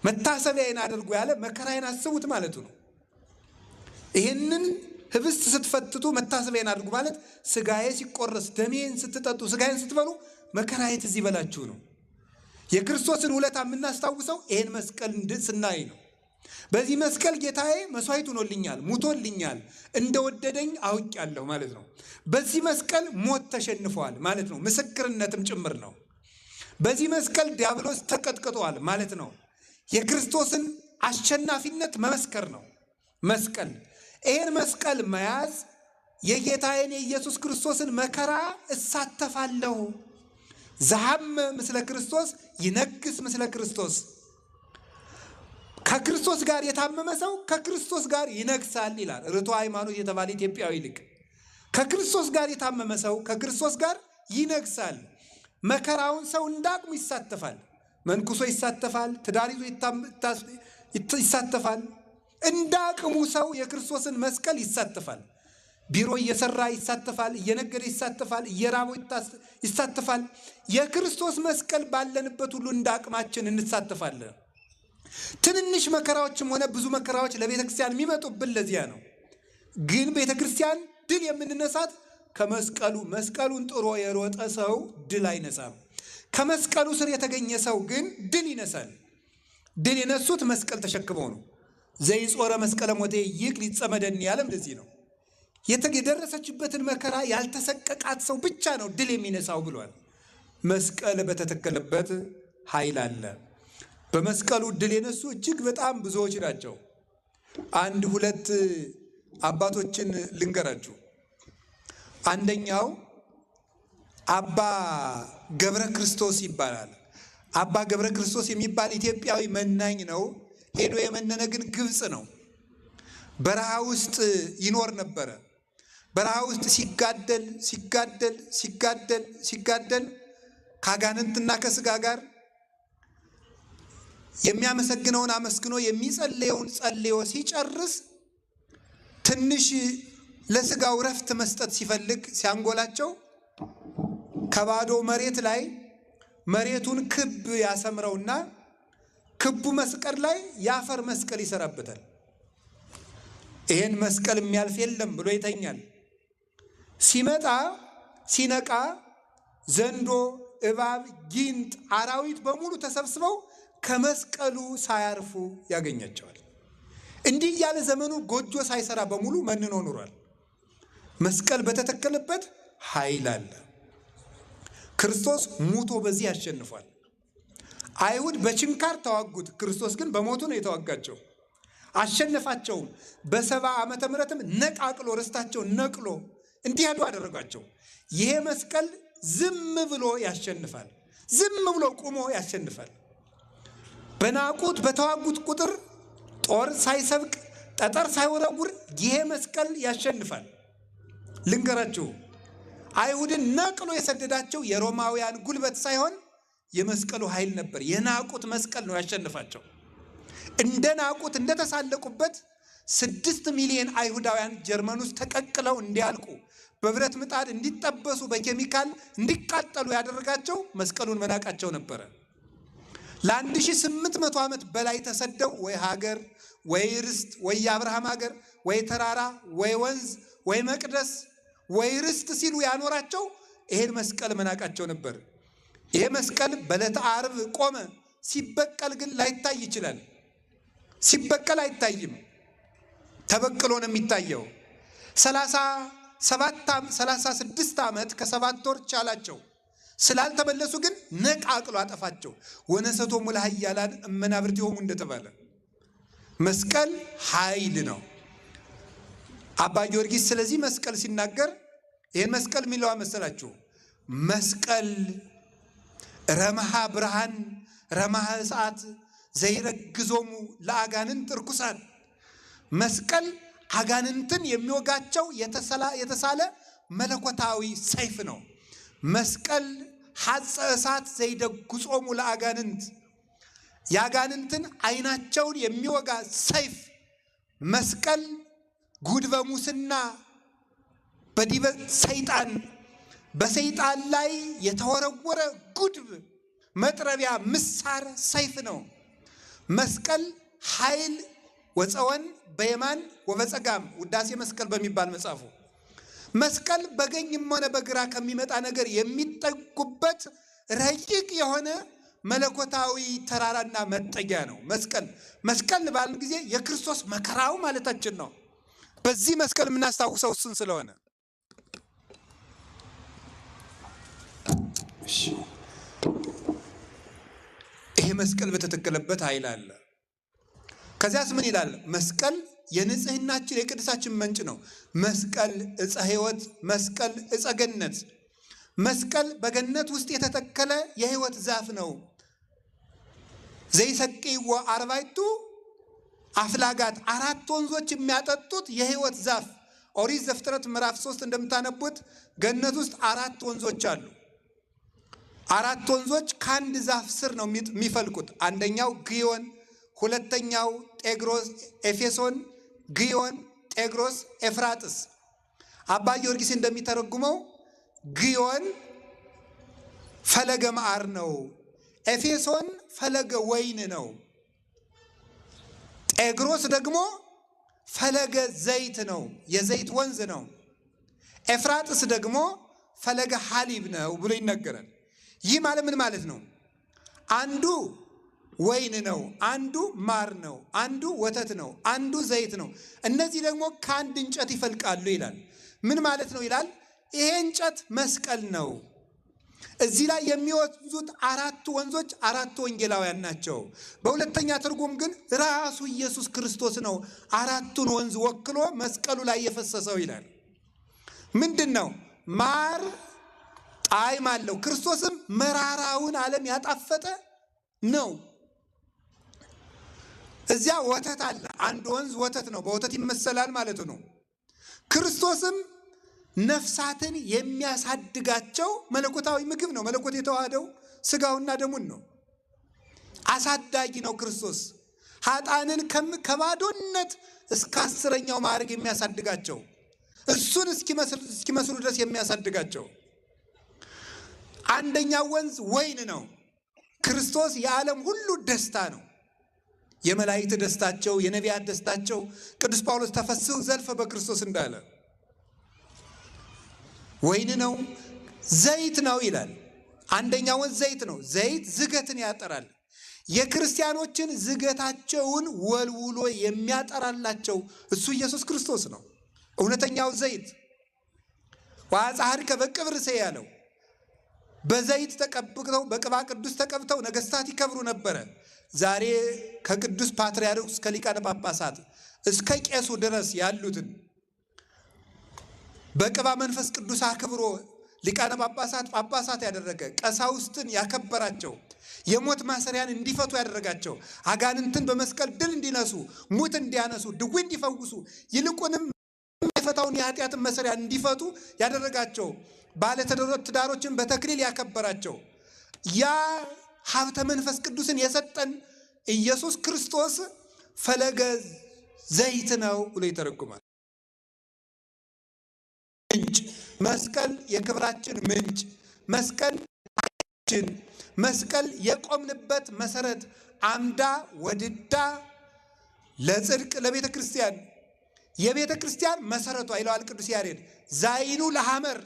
መታሰቢያዬን አድርጉ ያለ መከራዬን አስቡት ማለቱ ነው። ይህንን ህብስት ስትፈትቱ መታሰቢያዬን አድርጉ ማለት ስጋዬ ሲቆረስ ደሜን ስትጠጡ ስጋዬን ስትበሉ መከራዬ ትዝ ይበላችሁ ነው። የክርስቶስን ውለታ የምናስታውሰው ይህን መስቀል ስናይ ነው። በዚህ መስቀል ጌታዬ መስዋዕት ሆኖልኛል፣ ሙቶልኛል፣ እንደወደደኝ አውቄያለሁ ማለት ነው። በዚህ መስቀል ሞት ተሸንፈዋል ማለት ነው። ምስክርነትም ጭምር ነው። በዚህ መስቀል ዲያብሎስ ተቀጥቅጧል ማለት ነው። የክርስቶስን አሸናፊነት መመስከር ነው መስቀል። ይህን መስቀል መያዝ የጌታዬን የኢየሱስ ክርስቶስን መከራ እሳተፋለሁ። ዘሐመ ምስለ ክርስቶስ ይነግስ ምስለ ክርስቶስ። ከክርስቶስ ጋር የታመመ ሰው ከክርስቶስ ጋር ይነግሳል ይላል ርቱዐ ሃይማኖት የተባለ ኢትዮጵያዊ ሊቅ። ከክርስቶስ ጋር የታመመ ሰው ከክርስቶስ ጋር ይነግሳል። መከራውን ሰው እንዳቅሙ ይሳተፋል። መንኩሶ ይሳተፋል። ትዳር ይዞ ይሳተፋል። እንዳቅሙ ሰው የክርስቶስን መስቀል ይሳተፋል። ቢሮ እየሰራ ይሳተፋል። እየነገደ ይሳተፋል። እየራበው ይሳተፋል። የክርስቶስ መስቀል ባለንበት ሁሉ እንዳቅማችን እንሳተፋለን። ትንንሽ መከራዎችም ሆነ ብዙ መከራዎች ለቤተ ክርስቲያን የሚመጡብን ለዚያ ነው። ግን ቤተ ክርስቲያን ድል የምንነሳት ከመስቀሉ። መስቀሉን ጥሮ የሮጠ ሰው ድል አይነሳም። ከመስቀሉ ስር የተገኘ ሰው ግን ድል ይነሳል። ድል የነሱት መስቀል ተሸክመው ነው። ዘይጾረ መስቀለ ሞቴ ይክል ይጸመደኒ ያለም እንደዚህ ነው። የደረሰችበትን መከራ ያልተሰቀቃት ሰው ብቻ ነው ድል የሚነሳው ብሏል። መስቀል በተተከለበት ኃይል አለ። በመስቀሉ ድል የነሱ እጅግ በጣም ብዙዎች ናቸው። አንድ ሁለት አባቶችን ልንገራችሁ። አንደኛው አባ ገብረ ክርስቶስ ይባላል። አባ ገብረ ክርስቶስ የሚባል ኢትዮጵያዊ መናኝ ነው። ሄዶ የመነነ ግን ግብፅ ነው። በረሃ ውስጥ ይኖር ነበረ። በረሃ ውስጥ ሲጋደል ከአጋንንትና ከስጋ ጋር የሚያመሰግነውን አመስግኖ የሚጸልየውን ጸልዮ ሲጨርስ ትንሽ ለስጋው ረፍት መስጠት ሲፈልግ ሲያንጎላቸው ከባዶ መሬት ላይ መሬቱን ክብ ያሰምረውና ክቡ መስቀል ላይ የአፈር መስቀል ይሰራበታል። ይሄን መስቀል የሚያልፍ የለም ብሎ ይተኛል። ሲመጣ ሲነቃ ዘንዶ፣ እባብ፣ ጊንጥ፣ አራዊት በሙሉ ተሰብስበው ከመስቀሉ ሳያርፉ ያገኛቸዋል። እንዲህ ያለ ዘመኑ ጎጆ ሳይሰራ በሙሉ መንኖ ኑሯል። መስቀል በተተከለበት ኃይል አለ። ክርስቶስ ሙቶ በዚህ ያሸንፏል። አይሁድ በችንካር ተዋጉት፣ ክርስቶስ ግን በሞቱ ነው የተዋጋቸው። አሸነፋቸውም። በ70 ዓመተ ምህረትም ነቃቅሎ ርስታቸውን ነቅሎ እንዲሄዱ አደረጋቸው። ይሄ መስቀል ዝም ብሎ ያሸንፋል። ዝም ብሎ ቁሞ ያሸንፋል። በናቁት በተዋጉት ቁጥር ጦር ሳይሰብቅ ጠጠር ሳይወረውር ይሄ መስቀል ያሸንፋል። ልንገራችሁ፣ አይሁድን ነቅሎ የሰደዳቸው የሮማውያን ጉልበት ሳይሆን የመስቀሉ ኃይል ነበር። የናቁት መስቀል ነው ያሸንፋቸው። እንደ ናቁት እንደተሳለቁበት 6 ሚሊዮን አይሁዳውያን ጀርመን ውስጥ ተቀቅለው እንዲያልቁ በብረት ምጣድ እንዲጠበሱ በኬሚካል እንዲቃጠሉ ያደረጋቸው መስቀሉን መናቃቸው ነበረ። ለ1800 ዓመት በላይ ተሰደው ወይ ሀገር ወይ ርስት ወይ የአብርሃም ሀገር ወይ ተራራ ወይ ወንዝ ወይ መቅደስ ወይ ርስት ሲሉ ያኖራቸው ይሄን መስቀል መናቃቸው ነበር። ይሄ መስቀል በዕለተ ዓርብ ቆመ። ሲበቀል ግን ላይታይ ይችላል። ሲበቀል አይታይም፣ ተበቅሎ ነው የሚታየው። 36 ዓመት ከ7 ወር ቻላቸው። ስላልተመለሱ ግን ነቃቅሎ አጠፋቸው። ወነሰቶሙ ለኃያላን እመናብርቲሆሙ እንደተባለ መስቀል ኃይል ነው። አባ ጊዮርጊስ ስለዚህ መስቀል ሲናገር ይህን መስቀል የሚለው መሰላችሁ? መስቀል ረመሃ ብርሃን ረመሃ እሳት ዘይረግዞሙ ለአጋንንት ርኩሳን። መስቀል አጋንንትን የሚወጋቸው የተሳለ መለኮታዊ ሰይፍ ነው። መስቀል ሐፀ እሳት ዘይደጉጾሙ ለአጋንንት፣ የአጋንንትን አይናቸውን የሚወጋ ሰይፍ። መስቀል ጉድበ ሙስና በዲበ ሰይጣን፣ በሰይጣን ላይ የተወረወረ ጉድብ መጥረቢያ ምሳር ሰይፍ ነው። መስቀል ኃይል ወፀወን በየማን ወበጸጋም ውዳሴ መስቀል በሚባል መጽሐፉ መስቀል በቀኝም ሆነ በግራ ከሚመጣ ነገር የሚጠጉበት ረቂቅ የሆነ መለኮታዊ ተራራና መጠጊያ ነው። መስቀል ባልን ጊዜ የክርስቶስ መከራው ማለታችን ነው። በዚህ መስቀል የምናስታውሰው እሱን ስለሆነ ይሄ መስቀል በተተከለበት ኃይል አለ። ከዚያስ ምን ይላል? መስቀል የንጽህናችን የቅድሳችን ምንጭ ነው። መስቀል ዕፀ ሕይወት፣ መስቀል ዕፀ ገነት። መስቀል በገነት ውስጥ የተተከለ የሕይወት ዛፍ ነው። ዘይሰቅይዎ አርባዕቱ አፍላጋት፣ 4 ወንዞች የሚያጠጡት የሕይወት ዛፍ። ኦሪት ዘፍጥረት ምዕራፍ 3 እንደምታነቡት ገነት ውስጥ 4 ወንዞች አሉ። 4 ወንዞች ከአንድ ዛፍ ስር ነው የሚፈልቁት። አንደኛው ግዮን፣ ሁለተኛው ጤግሮስ ኤፌሶን፣ ግዮን፣ ጤግሮስ፣ ኤፍራጥስ። አባ ጊዮርጊስ እንደሚተረጉመው ግዮን ፈለገ መዓር ነው፣ ኤፌሶን ፈለገ ወይን ነው፣ ጤግሮስ ደግሞ ፈለገ ዘይት ነው፣ የዘይት ወንዝ ነው፣ ኤፍራጥስ ደግሞ ፈለገ ሐሊብ ነው ብሎ ይነገራል። ይህ ማለት ምን ማለት ነው? አንዱ ወይን ነው፣ አንዱ ማር ነው፣ አንዱ ወተት ነው፣ አንዱ ዘይት ነው። እነዚህ ደግሞ ከአንድ እንጨት ይፈልቃሉ ይላል። ምን ማለት ነው ይላል? ይሄ እንጨት መስቀል ነው። እዚህ ላይ የሚወዙት 4 ወንዞች 4 ወንጌላውያን ናቸው። በሁለተኛ ትርጉም ግን ራሱ ኢየሱስ ክርስቶስ ነው 4ቱን ወንዝ ወክሎ መስቀሉ ላይ የፈሰሰው ይላል። ምንድን ነው? ማር ጣዕም አለው። ክርስቶስም መራራውን ዓለም ያጣፈጠ ነው። እዚያ ወተት አለ። አንድ ወንዝ ወተት ነው፣ በወተት ይመሰላል ማለት ነው። ክርስቶስም ነፍሳትን የሚያሳድጋቸው መለኮታዊ ምግብ ነው። መለኮት የተዋሃደው ስጋውና ደሙን ነው። አሳዳጊ ነው ክርስቶስ። ኃጥአንን ከባዶነት እስከ 10ኛው ማዕረግ የሚያሳድጋቸው፣ እሱን እስኪመስሉ ድረስ የሚያሳድጋቸው። አንደኛው ወንዝ ወይን ነው። ክርስቶስ የዓለም ሁሉ ደስታ ነው። የመላእክት ደስታቸው፣ የነቢያት ደስታቸው። ቅዱስ ጳውሎስ ተፈስሑ ዘልፈ በክርስቶስ እንዳለ ወይን ነው። ዘይት ነው ይላል። አንደኛው ወንዝ ዘይት ነው። ዘይት ዝገትን ያጠራል። የክርስቲያኖችን ዝገታቸውን ወልውሎ የሚያጠራላቸው እሱ ኢየሱስ ክርስቶስ ነው። እውነተኛው ዘይት ወአጽሐድከ በቅብር ያለው በዘይት ተቀብተው በቅባ ቅዱስ ተቀብተው ነገስታት ይከብሩ ነበረ። ዛሬ ከቅዱስ ፓትርያርኩ እስከ ሊቃነ ጳጳሳት እስከ ቄሱ ድረስ ያሉትን በቅባ መንፈስ ቅዱስ አክብሮ ሊቃነ ጳጳሳት ያደረገ፣ ቀሳውስትን ያከበራቸው፣ የሞት ማሰሪያን እንዲፈቱ ያደረጋቸው፣ አጋንንትን በመስቀል ድል እንዲነሱ፣ ሙት እንዲያነሱ፣ ድውይ እንዲፈውሱ፣ ይልቁንም የፈታውን የኃጢአትን መሰሪያ እንዲፈቱ ያደረጋቸው፣ ባለትዳሮችን በተክሊል ያከበራቸው፣ ያ ሀብተ መንፈስ ቅዱስን የሰጠን ኢየሱስ ክርስቶስ ፈለገ ዘይት ነው ብሎ ይተረጉማል። ምንጭ መስቀል የክብራችን ምንጭ፣ መስቀል የቆምንበት መሰረት፣ አምዳ ወድዳ ለጽድቅ ለቤተ ክርስቲያን፣ የቤተ ክርስቲያን መሰረቷ ይለዋል ቅዱስ ያሬድ። ዛይኑ ለሐመር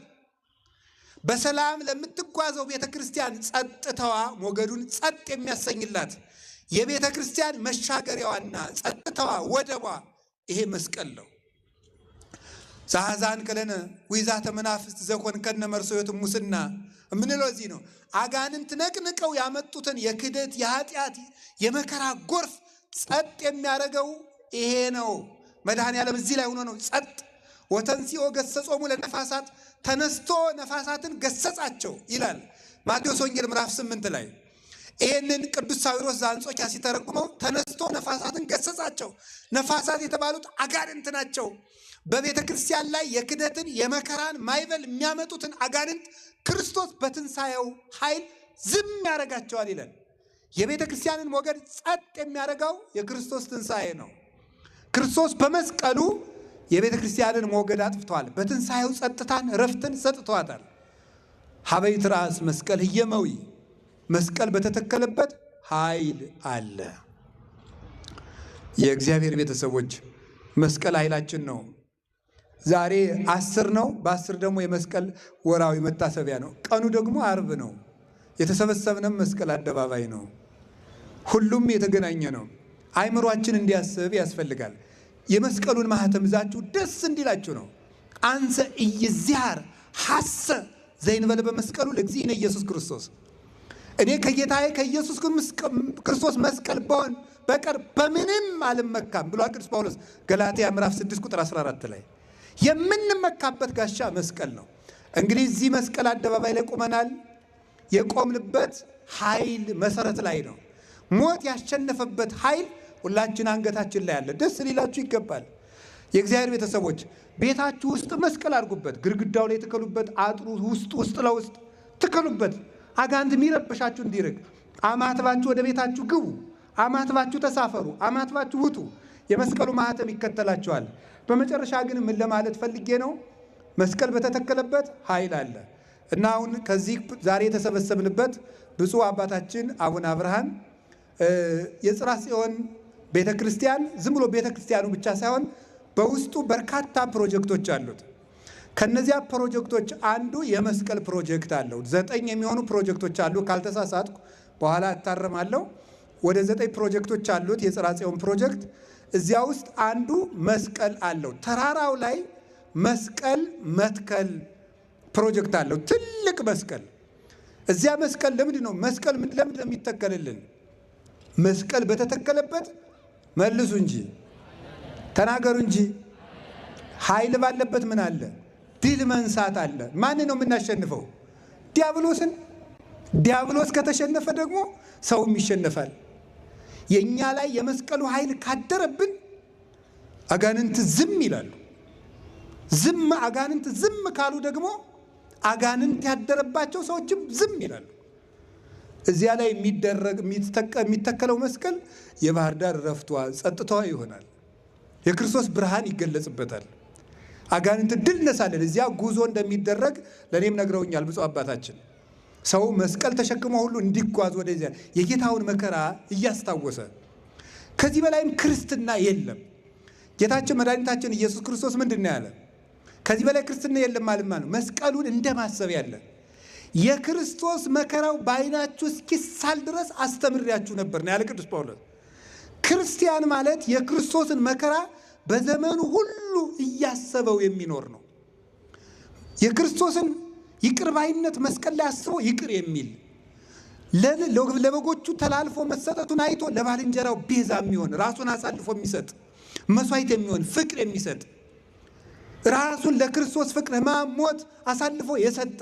በሰላም ለምትጓዘው ቤተ ክርስቲያን ጸጥታዋ ሞገዱን ጸጥ የሚያሰኝላት የቤተ ክርስቲያን መሻገሪያዋና ጸጥታዋ ወደቧ ይሄ መስቀል ነው። ዛዛን ከለነ ዊዛተ መናፍስት ዘኮን ከነ መርሶዮት ሙስና የምንለው እዚህ ነው። አጋንንት ነቅንቀው ያመጡትን የክደት የኃጢአት የመከራ ጎርፍ ጸጥ የሚያደርገው ይሄ ነው። መድኃኔዓለም እዚህ ላይ ሆኖ ነው ጸጥ። ወተንሥኦ ገሰጾሙ ለነፋሳት ተነስቶ ነፋሳትን ገሰጻቸው ይላል ማቴዎስ ወንጌል ምዕራፍ 8 ላይ። ይህንን ቅዱስ ሳዊሮስ ዘአንጾኪያ ሲተረጉመው ተነስቶ ነፋሳትን ገሰጻቸው። ነፋሳት የተባሉት አጋንንት ናቸው። በቤተ ክርስቲያን ላይ የክደትን የመከራን ማይበል የሚያመጡትን አጋንንት ክርስቶስ በትንሣኤው ኃይል ዝም ያደርጋቸዋል ይላል። የቤተ ክርስቲያንን ሞገድ ጸጥ የሚያደርገው የክርስቶስ ትንሣኤ ነው። ክርስቶስ በመስቀሉ የቤተ ክርስቲያንን ሞገድ አጥፍተዋል። በትንሣኤው ጸጥታን ረፍትን ሰጥተዋታል። ሀበይት ራስ መስቀል ህየመዊ መስቀል በተተከለበት ኃይል አለ። የእግዚአብሔር ቤተሰቦች መስቀል ኃይላችን ነው። ዛሬ 10 ነው። በ10 ደግሞ የመስቀል ወራዊ መታሰቢያ ነው። ቀኑ ደግሞ አርብ ነው። የተሰበሰብነም መስቀል አደባባይ ነው። ሁሉም የተገናኘ ነው። አይምሯችን እንዲያስብ ያስፈልጋል። የመስቀሉን ማህተም ይዛችሁ ደስ እንዲላችሁ ነው። አንሰ ኢይዝሃር ሐሰ ዘይንበለ በመስቀሉ ለእግዚእነ ኢየሱስ ክርስቶስ። እኔ ከጌታዬ ከኢየሱስ ክርስቶስ መስቀል በሆን በቀር በምንም አልመካም ብሏል ቅዱስ ጳውሎስ ገላትያ ምዕራፍ 6 ቁጥር 14 ላይ። የምንመካበት ጋሻ መስቀል ነው። እንግዲህ እዚህ መስቀል አደባባይ ላይ ቆመናል። የቆምንበት ኃይል መሰረት ላይ ነው። ሞት ያሸነፈበት ኃይል ሁላችን አንገታችን ላይ አለ። ደስ ሊላችሁ ይገባል። የእግዚአብሔር ቤተሰቦች ቤታችሁ ውስጥ መስቀል አድርጉበት፣ ግድግዳው ላይ ትከሉበት፣ አጥሩ ውስጥ ለውስጥ ትከሉበት። አጋንንት የሚረብሻችሁ እንዲርቅ አማትባችሁ ወደ ቤታችሁ ግቡ፣ አማትባችሁ ተሳፈሩ፣ አማትባችሁ ውጡ። የመስቀሉ ማህተም ይከተላችኋል። በመጨረሻ ግን ምን ለማለት ፈልጌ ነው? መስቀል በተተከለበት ኃይል አለ እና አሁን ከዚህ ዛሬ የተሰበሰብንበት ብፁዕ አባታችን አቡነ አብርሃም የጽርሐ ጽዮን ቤተ ክርስቲያን ዝም ብሎ ቤተ ክርስቲያኑ ብቻ ሳይሆን በውስጡ በርካታ ፕሮጀክቶች አሉት። ከነዚያ ፕሮጀክቶች አንዱ የመስቀል ፕሮጀክት አለው። 9 የሚሆኑ ፕሮጀክቶች አሉ። ካልተሳሳትኩ በኋላ እታረማለሁ። ወደ 9 ፕሮጀክቶች አሉት የጽርሐ ጽዮን ፕሮጀክት። እዚያ ውስጥ አንዱ መስቀል አለው። ተራራው ላይ መስቀል መትከል ፕሮጀክት አለው። ትልቅ መስቀል። እዚያ መስቀል ለምንድን ነው ለምንድን ነው የሚተከልልን? መስቀል በተተከለበት መልሱ እንጂ ተናገሩ እንጂ ኃይል ባለበት ምን አለ? ድል መንሳት አለ። ማን ነው የምናሸንፈው? ዲያብሎስን። ዲያብሎስ ከተሸነፈ ደግሞ ሰውም ይሸነፋል። የኛ ላይ የመስቀሉ ኃይል ካደረብን አጋንንት ዝም ይላሉ። አጋንንት ዝም ካሉ ደግሞ አጋንንት ያደረባቸው ሰዎችም ዝም ይላሉ። እዚያ ላይ የሚተከለው መስቀል የባህር ዳር ረፍቷ ጸጥታዋ ይሆናል። የክርስቶስ ብርሃን ይገለጽበታል። አጋንንት ድል ነሳለን። እዚያ ጉዞ እንደሚደረግ ለእኔም ነግረውኛል ብፁዕ አባታችን። ሰው መስቀል ተሸክሞ ሁሉ እንዲጓዝ ወደዚያ የጌታውን መከራ እያስታወሰ። ከዚህ በላይም ክርስትና የለም። ጌታችን መድኃኒታችን ኢየሱስ ክርስቶስ ምንድን ነው ያለ? ከዚህ በላይ ክርስትና የለም ማለት ነው። መስቀሉን እንደማሰብ ያለ የክርስቶስ መከራው በዓይናችሁ እስኪሳል ድረስ አስተምሬያችሁ ነበር ነው ያለ ቅዱስ ጳውሎስ። ክርስቲያን ማለት የክርስቶስን መከራ በዘመኑ ሁሉ እያሰበው የሚኖር ነው። የክርስቶስን ይቅር ባይነት መስቀል ላይ አስቦ ይቅር የሚል ለበጎቹ ተላልፎ መሰጠቱን አይቶ ለባልንጀራው ቤዛ የሚሆን ራሱን አሳልፎ የሚሰጥ መስዋዕት የሚሆን ፍቅር የሚሰጥ ራሱን ለክርስቶስ ፍቅር ሞት አሳልፎ የሰጠ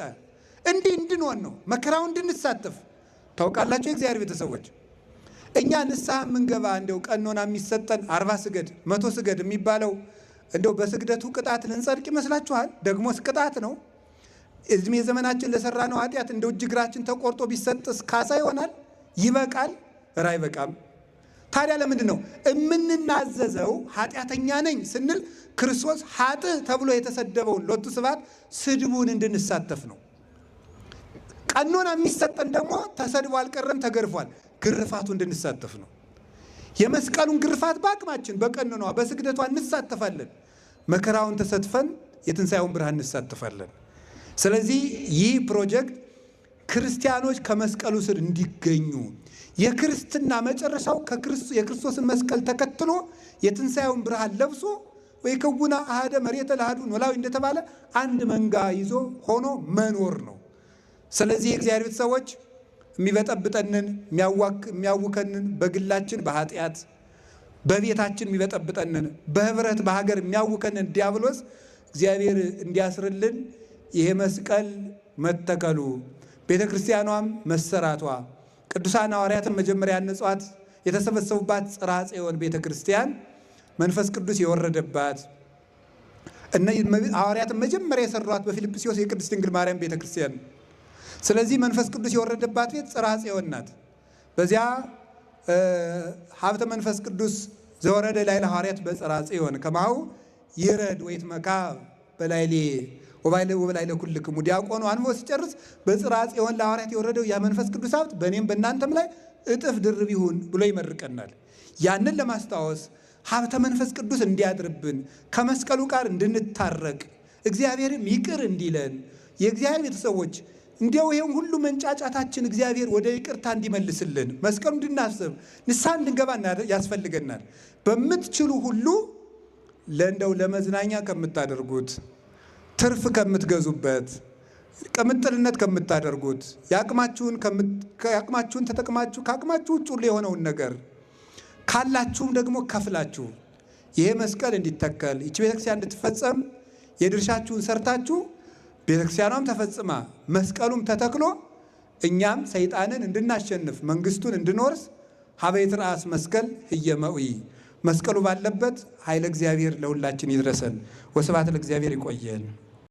እንዲህ እንድንሆን ነው። መከራውን እንድንሳተፍ ታውቃላችሁ የእግዚአብሔር ቤተሰቦች። እኛ ንስሐ የምንገባ እንደው ቀኖና የሚሰጠን 40 ስገድ 100 ስገድ የሚባለው እንደው በስግደቱ ቅጣት ልንጸድቅ ይመስላችኋል? ደግሞስ ቅጣት ነው። እድሜ ዘመናችን ለሰራነው ኃጢአት እንደው እጅ እግራችን ተቆርጦ ቢሰጥስ ካሳ ይሆናል? ይበቃል? ኧረ አይበቃም። ታዲያ ለምንድን ነው የምንናዘዘው? ኃጢአተኛ ነኝ ስንል ክርስቶስ ኃጥእ ተብሎ የተሰደበውን ሎቱ ስብሐት ስድቡን እንድንሳተፍ ነው። ቀኖና የሚሰጠን ደግሞ ተሰድቦ አልቀረም ተገርፏል፣ ግርፋቱ እንድንሳተፍ ነው። የመስቀሉን ግርፋት በአቅማችን በቀኖናዋ በስግደቷ እንሳተፋለን። መከራውን ተሰትፈን የትንሣኤውን ብርሃን እንሳተፋለን። ስለዚህ ይህ ፕሮጀክት ክርስቲያኖች ከመስቀሉ ስር እንዲገኙ የክርስትና መጨረሻው የክርስቶስን መስቀል ተከትሎ የትንሣኤውን ብርሃን ለብሶ ወይ ከቡና አሃደ መሬተ ለአሐዱ ኖላዊ እንደተባለ አንድ መንጋ ይዞ ሆኖ መኖር ነው። ስለዚህ የእግዚአብሔር ቤተሰቦች የሚበጠብጠንን የሚያውከንን በግላችን በኃጢአት በቤታችን የሚበጠብጠንን በህብረት በሀገር የሚያውከንን ዲያብሎስ እግዚአብሔር እንዲያስርልን ይሄ መስቀል መተከሉ ቤተ ክርስቲያኗም መሰራቷ ቅዱሳን ሐዋርያትን መጀመሪያ ያነጿት የተሰበሰቡባት ጽርሐ ጽዮን ቤተ ክርስቲያን መንፈስ ቅዱስ የወረደባት ሐዋርያትን መጀመሪያ የሰሯት በፊልጵስዩስ የቅድስት ድንግል ማርያም ቤተ ክርስቲያን። ስለዚህ መንፈስ ቅዱስ የወረደባት ቤት ጽርሐ ጽዮን ናት። በዚያ ሀብተ መንፈስ ቅዱስ ዘወረደ ላዕለ ሐዋርያት በጽርሐ ጽዮን ከማሁ ይረድ ወይትመካ በላዕሌ ወበላዕለ ኩልክሙ። ዲያቆኑ አንቦ ሲጨርስ በጽርሐ ጽዮን ለሐዋርያት የወረደው ያ መንፈስ ቅዱስ ሀብት በእኔም በእናንተም ላይ እጥፍ ድርብ ይሁን ብሎ ይመርቀናል። ያንን ለማስታወስ ሀብተ መንፈስ ቅዱስ እንዲያድርብን ከመስቀሉ ጋር እንድንታረቅ እግዚአብሔርም ይቅር እንዲለን የእግዚአብሔር ቤተሰቦች እንዲያው ይሄን ሁሉ መንጫጫታችን እግዚአብሔር ወደ ይቅርታ እንዲመልስልን መስቀሉ እንድናስብ ንስሐ እንድንገባ ያስፈልገናል። በምትችሉ ሁሉ ለእንደው ለመዝናኛ ከምታደርጉት ትርፍ ከምትገዙበት ቅምጥልነት ከምታደርጉት የአቅማችሁን ተጠቅማችሁ ከአቅማችሁ ውጭ ሁሉ የሆነውን ነገር ካላችሁም ደግሞ ከፍላችሁ ይሄ መስቀል እንዲተከል ይህች ቤተክርስቲያን እንድትፈጸም የድርሻችሁን ሰርታችሁ ቤተክርስቲያኗም ተፈጽማ መስቀሉም ተተክሎ እኛም ሰይጣንን እንድናሸንፍ መንግስቱን እንድንወርስ ሀበ ይትረአስ መስቀል ህየመዊ መስቀሉ ባለበት ኃይለ እግዚአብሔር ለሁላችን ይድረሰን። ወስብሐት ለእግዚአብሔር። ይቆየን።